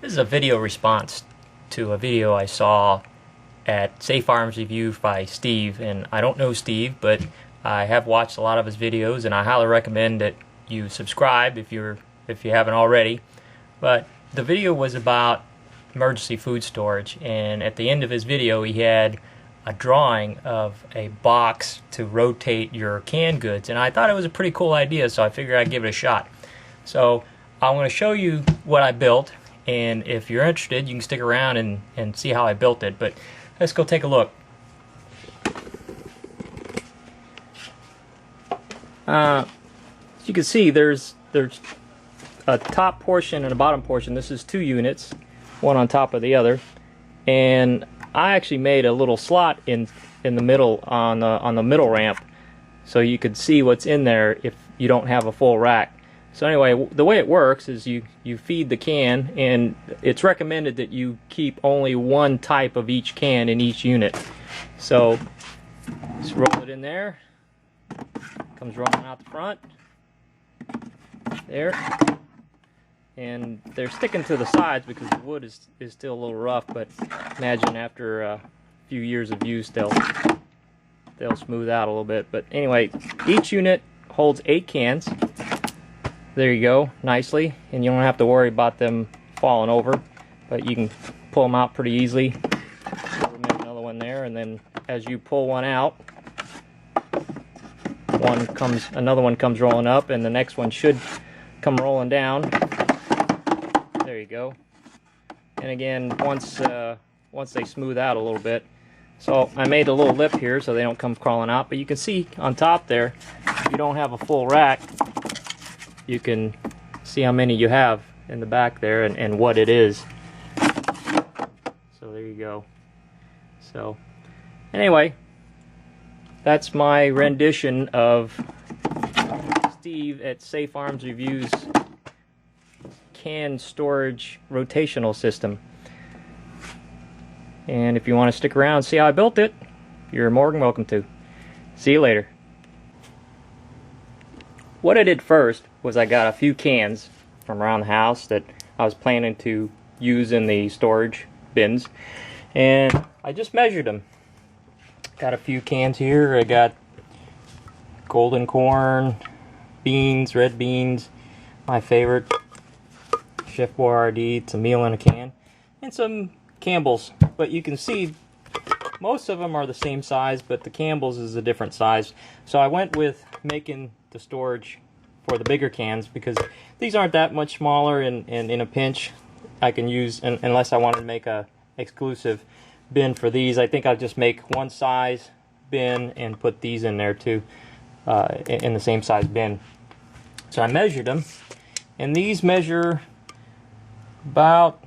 This is a video response to a video I saw at Safe Arms Review by Steve, and I don't know Steve, but I have watched a lot of his videos, and I highly recommend that you subscribe if you haven't already. But the video was about emergency food storage, and at the end of his video he had a drawing of a box to rotate your canned goods, and I thought it was a pretty cool idea, so I figured I'd give it a shot. So I want to show you what I built, and if you're interested you can stick around and see how I built it. But let's go take a look. As you can see, there's a top portion and a bottom portion. This is 2 units, one on top of the other, and I actually made a little slot in the middle on the middle ramp so you could see what's in there if you don't have a full rack. So anyway, the way it works is you feed the can, and it's recommended that you keep only one type of each can in each unit. So just roll it in there. Comes rolling out the front. There. And they're sticking to the sides because the wood is still a little rough, but imagine after a few years of use they'll smooth out a little bit. But anyway, each unit holds 8 cans. There you go, nicely, and you don't have to worry about them falling over, but you can pull them out pretty easily. Make another one there, and then as you pull one out, another one comes rolling up, and the next one should come rolling down. There you go. And again, once they smooth out a little bit. So I made a little lip here so they don't come crawling out, but you can see on top there, if you don't have a full rack, you can see how many you have in the back there and what it is. So there you go. So anyway, that's my rendition of Steve at Safe Arms Review's can storage rotational system. And if you want to stick around and see how I built it, you're more than welcome to. See you later. What I did first was I got a few cans from around the house that I was planning to use in the storage bins, and I just measured them. Got a few cans here. I got golden corn, beans, red beans, my favorite, Chef Boyardee, it's a meal in a can, and some Campbell's. But you can see most of them are the same size, but the Campbell's is a different size. So I went with making the storage for the bigger cans because these aren't that much smaller, and in a pinch I can use, unless I wanted to make a exclusive bin for these. I think I'll just make one size bin and put these in there too, in the same size bin. So I measured them, and these measure about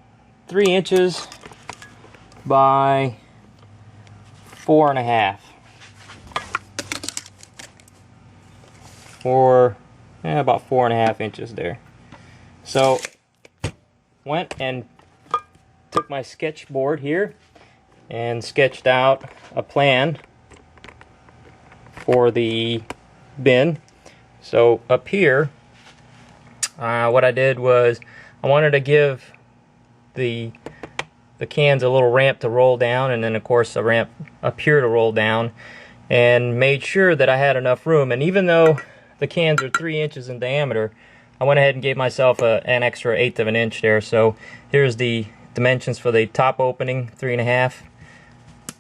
3 inches by 4.5, or about 4.5 inches there. So went and took my sketchboard here and sketched out a plan for the bin. So up here, what I did was I wanted to give the cans a little ramp to roll down, and then of course a ramp up here to roll down, and made sure that I had enough room. And even though the cans are 3 inches in diameter, I went ahead and gave myself an extra 1/8 of an inch there. So here's the dimensions for the top opening, 3.5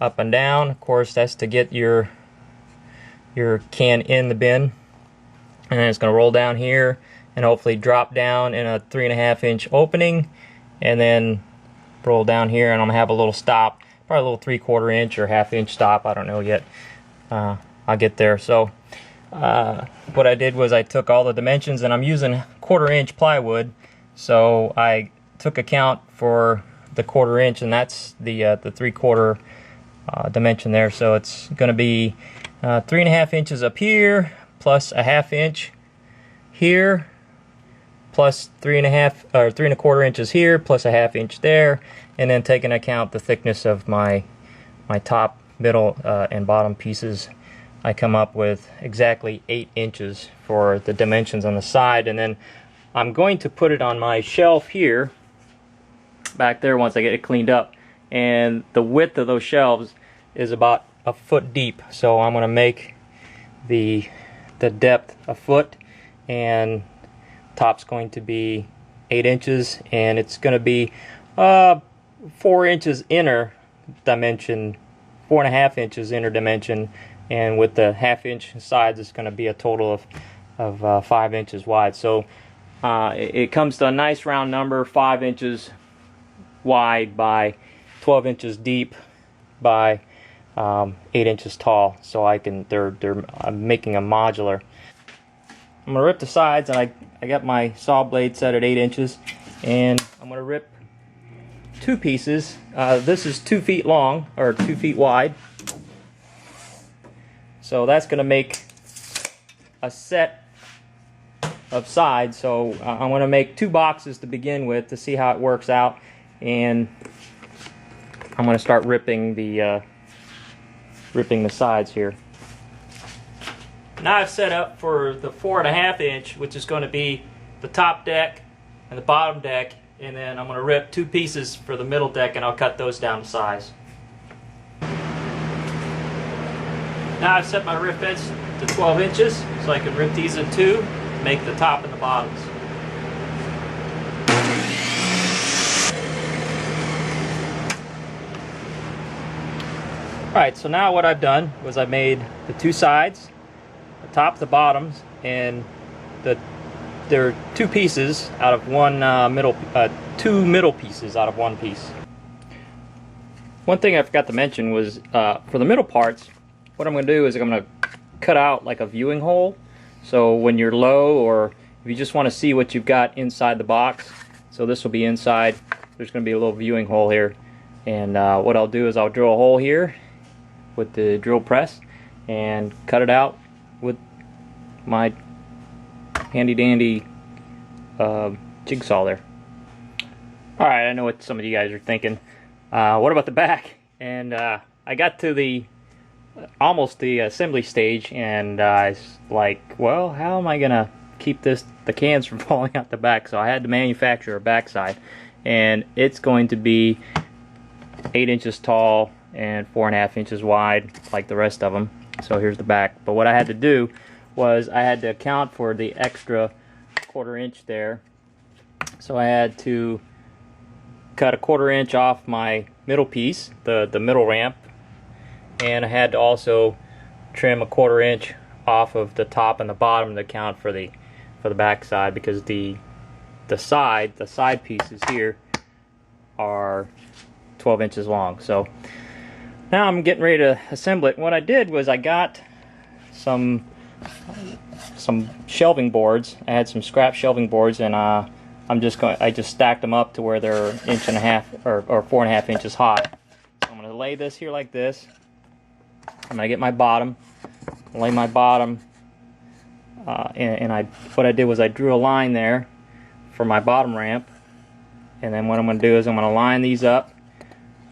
up and down. Of course, that's to get your can in the bin, and then it's going to roll down here and hopefully drop down in a 3.5 inch opening, and then roll down here, and I'm gonna have a little stop, probably a little 3/4 inch or 1/2 inch stop. I don't know yet. I'll get there. So what I did was I took all the dimensions, and I'm using 1/4 inch plywood, so I took account for the 1/4 inch, and that's the 3/4 dimension there. So it's going to be 3.5 inches up here, plus a 1/2 inch here, plus 3.25 inches here, plus a 1/2 inch there, and then taking account the thickness of my top, middle, and bottom pieces. I come up with exactly 8 inches for the dimensions on the side, and then I'm going to put it on my shelf here back there once I get it cleaned up. And the width of those shelves is about a foot deep, so I'm going to make the depth a foot, and top's going to be 8 inches, and it's going to be 4 inches inner dimension, 4.5 inches inner dimension, and with the 1/2 inch sides it's going to be a total of 5 inches wide. So it comes to a nice round number, 5 inches wide by 12 inches deep by 8 inches tall. So I'm making a modular. I'm gonna rip the sides, and I got my saw blade set at 8 inches, and I'm gonna rip 2 pieces. This is 2 feet long, or 2 feet wide. So that's gonna make a set of sides. So I'm gonna make 2 boxes to begin with to see how it works out, and I'm gonna start ripping the sides here. Now I've set up for the 4.5 inch, which is going to be the top deck and the bottom deck, and then I'm going to rip 2 pieces for the middle deck, and I'll cut those down to size. Now I've set my rip bits to 12 inches, so I can rip these in 2, make the top and the bottoms. Alright, so now what I've done was I made the 2 sides, the top, the bottoms, and there are 2 pieces out of one two middle pieces out of one piece. One thing I forgot to mention was for the middle parts, what I'm going to do is I'm going to cut out like a viewing hole. So when you're low, or if you just want to see what you've got inside the box, so this will be inside, there's going to be a little viewing hole here. And what I'll do is I'll drill a hole here with the drill press and cut it out with my handy dandy jigsaw there. Alright, I know what some of you guys are thinking. What about the back? And I got to almost the assembly stage, and I was like, well, how am I gonna keep the cans from falling out the back? So I had to manufacture a backside, and it's going to be 8 inches tall and 4.5 inches wide like the rest of them. So here's the back. But what I had to do was I had to account for the extra 1/4 inch there. So I had to cut a 1/4 inch off my middle piece, the middle ramp, and I had to also trim a 1/4 inch off of the top and the bottom to account for the back side, because the side pieces here are 12 inches long. So now I'm getting ready to assemble it. What I did was I got some shelving boards. I had some scrap shelving boards, and I just stacked them up to where they're 1.5 or 4.5 inches high. So I'm going to lay this here like this. I'm going to get my bottom, lay my bottom, and what I did was I drew a line there for my bottom ramp, and then what I'm going to do is I'm going to line these up.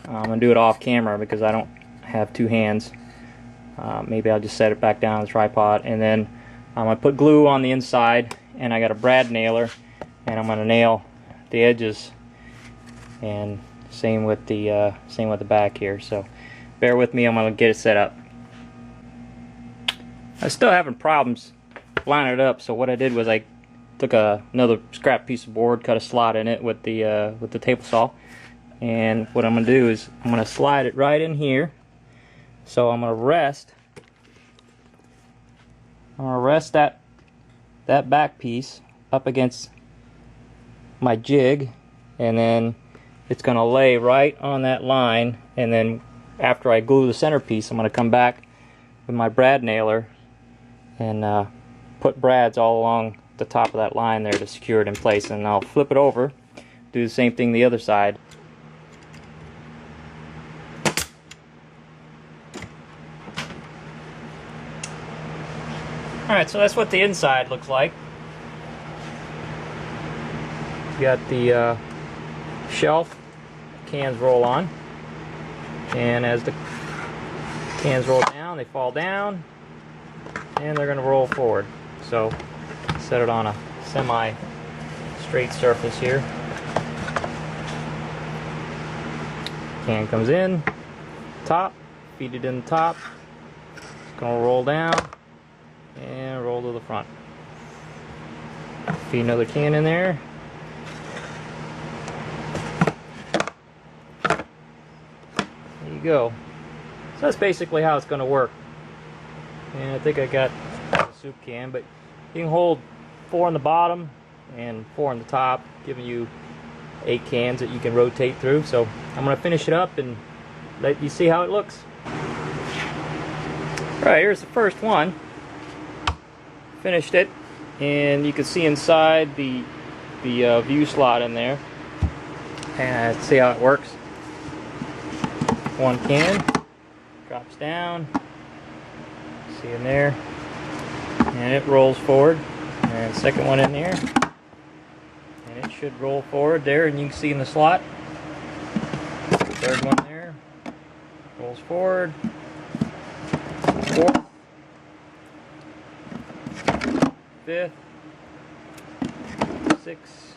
I'm going to do it off camera because I don't have 2 hands. Maybe I'll just set it back down on the tripod, and then I'm going to put glue on the inside, and I got a brad nailer, and I'm going to nail the edges, and same with the back here. So bear with me, I'm going to get it set up. I'm still having problems lining it up, so what I did was I took another scrap piece of board, cut a slot in it with the table saw, and what I'm going to do is I'm going to slide it right in here. So I'm going to rest that back piece up against my jig, and then it's going to lay right on that line, and then after I glue the centerpiece, I'm going to come back with my brad nailer and put brads all along the top of that line there to secure it in place, and I'll flip it over, do the same thing the other side. Alright, so that's what the inside looks like. You got the shelf, cans roll on, and as the cans roll down, they fall down, and they're going to roll forward. So set it on a semi-straight surface here. Can comes in, top, feed it in the top. It's gonna roll down and roll to the front. Feed another can in there. There you go. So that's basically how it's gonna work. And I think I got a soup can, but you can hold 4 on the bottom and 4 on the top, giving you 8 cans that you can rotate through. So I'm going to finish it up and let you see how it looks. Right, here's the first one. Finished it, and you can see inside the view slot in there. And see how it works. One can drops down. See in there, and it rolls forward. And second one in there, and it should roll forward there, and you can see in the slot. Third one there, rolls forward. Fourth, fifth, 6,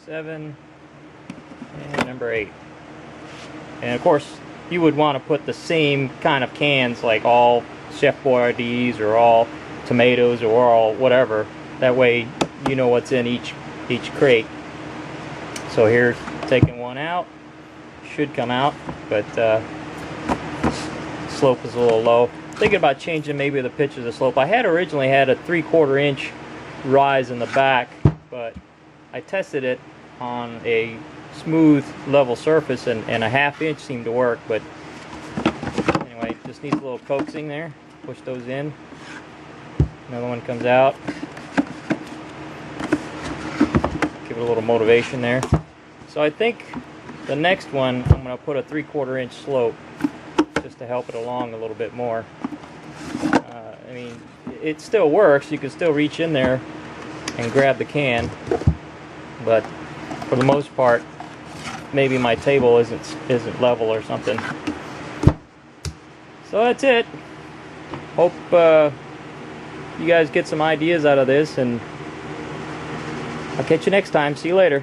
7, and number 8. And of course, you would want to put the same kind of cans, like all Chef Boyardees or all tomatoes or all whatever. That way you know what's in each crate. So here's taking one out. Should come out, but slope is a little low. Thinking about changing maybe the pitch of the slope. I had originally had a 3/4 inch rise in the back, but I tested it on a smooth level surface, and a 1/2 inch seemed to work. But anyway, just needs a little coaxing there. Push those in. Another one comes out. Give it a little motivation there. So I think the next one I'm going to put a 3/4 inch slope just to help it along a little bit more. I mean, it still works. You can still reach in there and grab the can, but for the most part, maybe my table isn't level or something. So that's it. Hope you guys get some ideas out of this, and I'll catch you next time. See you later.